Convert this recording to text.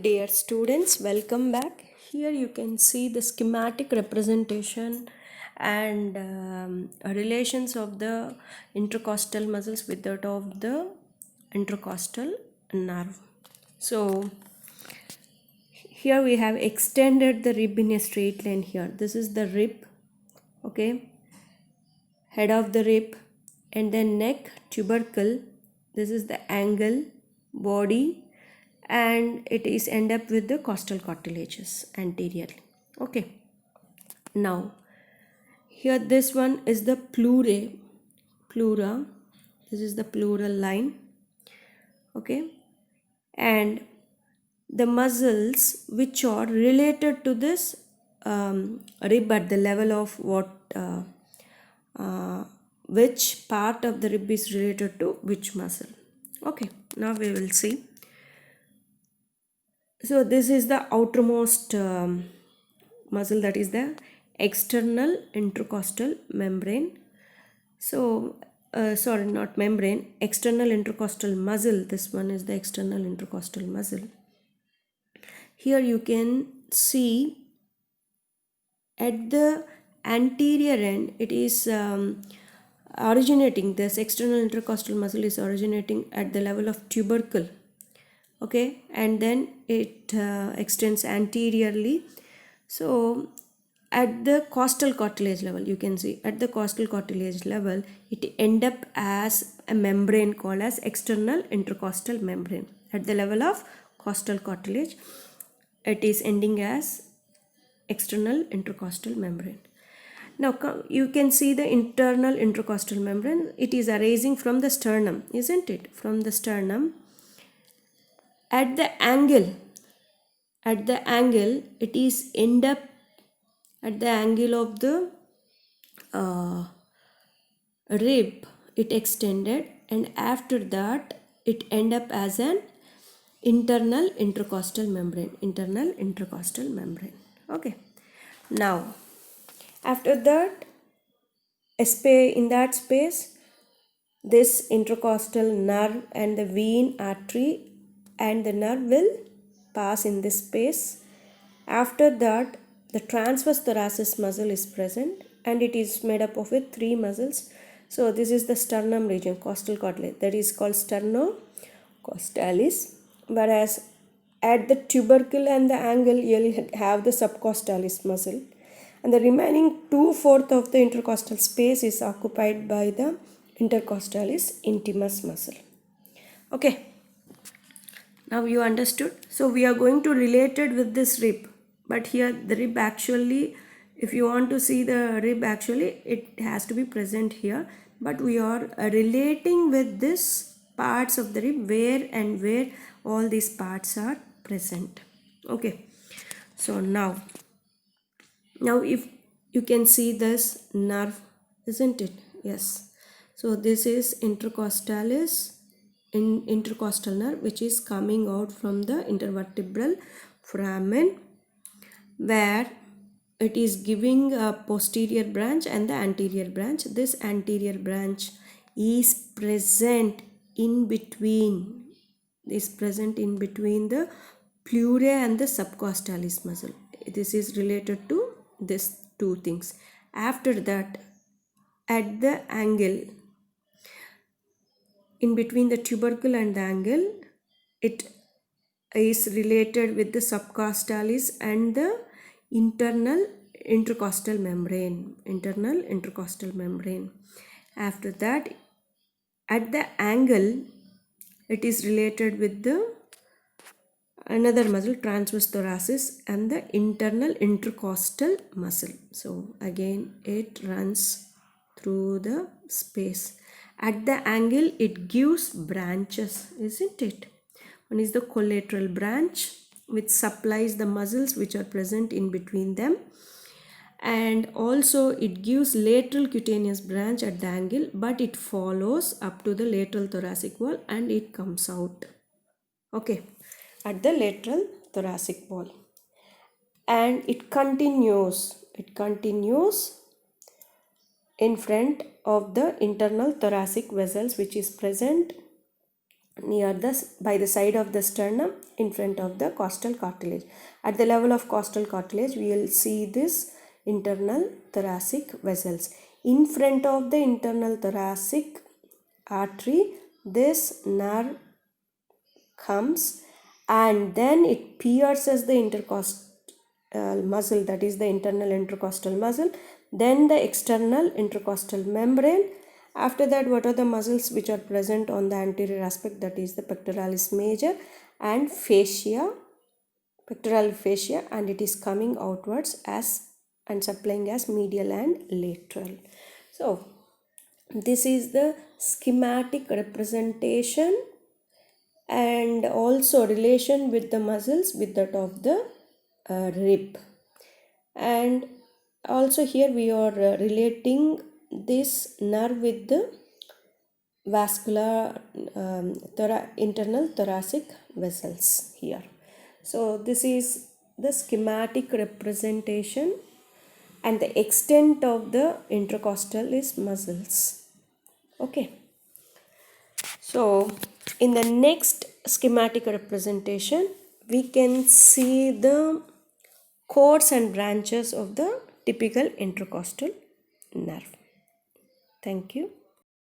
Dear students, welcome back. Here you can see the schematic representation and relations of the intercostal muscles with that of the intercostal nerve. So here we have extended the rib in a straight line here. This is the rib, okay, head of the rib, and then neck, tubercle. This is the angle, body, and it is end up with the costal cartilages anteriorly. Okay, now here this one is the pleura. This is the pleural line. Okay, and the muscles which are related to this rib at the level of which part of the rib is related to which muscle. Okay, now we will see. So this is the outermost muscle, that is the external intercostal membrane. So sorry, not membrane, external intercostal muscle. This one is the external intercostal muscle. Here you can see at the anterior end it is originating, this external intercostal muscle is originating at the level of tubercle. Okay, and then it extends anteriorly. So at the costal cartilage level, you can see at the costal cartilage level it end up as a membrane called as external intercostal membrane. At the level of costal cartilage it is ending as external intercostal membrane. Now you can see the internal intercostal membrane. It is arising from the sternum, isn't it? From the sternum. At the angle it is end up at the angle of the rib, it extended, and after that it end up as an internal intercostal membrane. Okay, now after that in that space this intercostal nerve and the vein, artery and the nerve will pass in this space. After that the transverse thoracic muscle is present and it is made up of with three muscles. So this is the sternum region, costal cartilage, that is called sternocostalis, whereas at the tubercle and the angle you will have the subcostalis muscle, and the remaining 2/4 of the intercostal space is occupied by the intercostalis intimus muscle. Okay, now you understood. So we are going to relate it with this rib, but here the rib actually, if you want to see the rib, actually it has to be present here, but we are relating with this parts of the rib where all these parts are present. Okay, so now if you can see this nerve, isn't it? Yes, so this is intercostal nerve, which is coming out from the intervertebral foramen, where it is giving a posterior branch and the anterior branch. This anterior branch is present in between the pleura and the subcostalis muscle. This is related to these two things. After that, at the angle in between the tubercle and the angle, it is related with the subcostalis and the internal intercostal membrane. After that, at the angle, it is related with the another muscle, transverse thoracic, and the internal intercostal muscle. So again it runs through the space. At the angle it gives branches, isn't it? One is the collateral branch, which supplies the muscles which are present in between them, and also it gives lateral cutaneous branch at the angle, but it follows up to the lateral thoracic wall and it comes out. Okay, at the lateral thoracic wall, and it continues in front of the internal thoracic vessels, which is present near the by the side of the sternum in front of the costal cartilage. At the level of costal cartilage we will see this internal thoracic vessels. In front of the internal thoracic artery this nerve comes and then it pierces the intercostal muscle, that is the internal intercostal muscle, then the external intercostal membrane. After that, what are the muscles which are present on the anterior aspect, that is the pectoralis major and fascia, pectoral fascia, and it is coming outwards as and supplying as medial and lateral. So this is the schematic representation and also relation with the muscles with that of the rib. And also here we are relating this nerve with the vascular internal thoracic vessels here. So this is the schematic representation, and the extent of the intercostal is muscles. Okay. So in the next schematic representation we can see the cords and branches of the typical intercostal nerve. Thank you.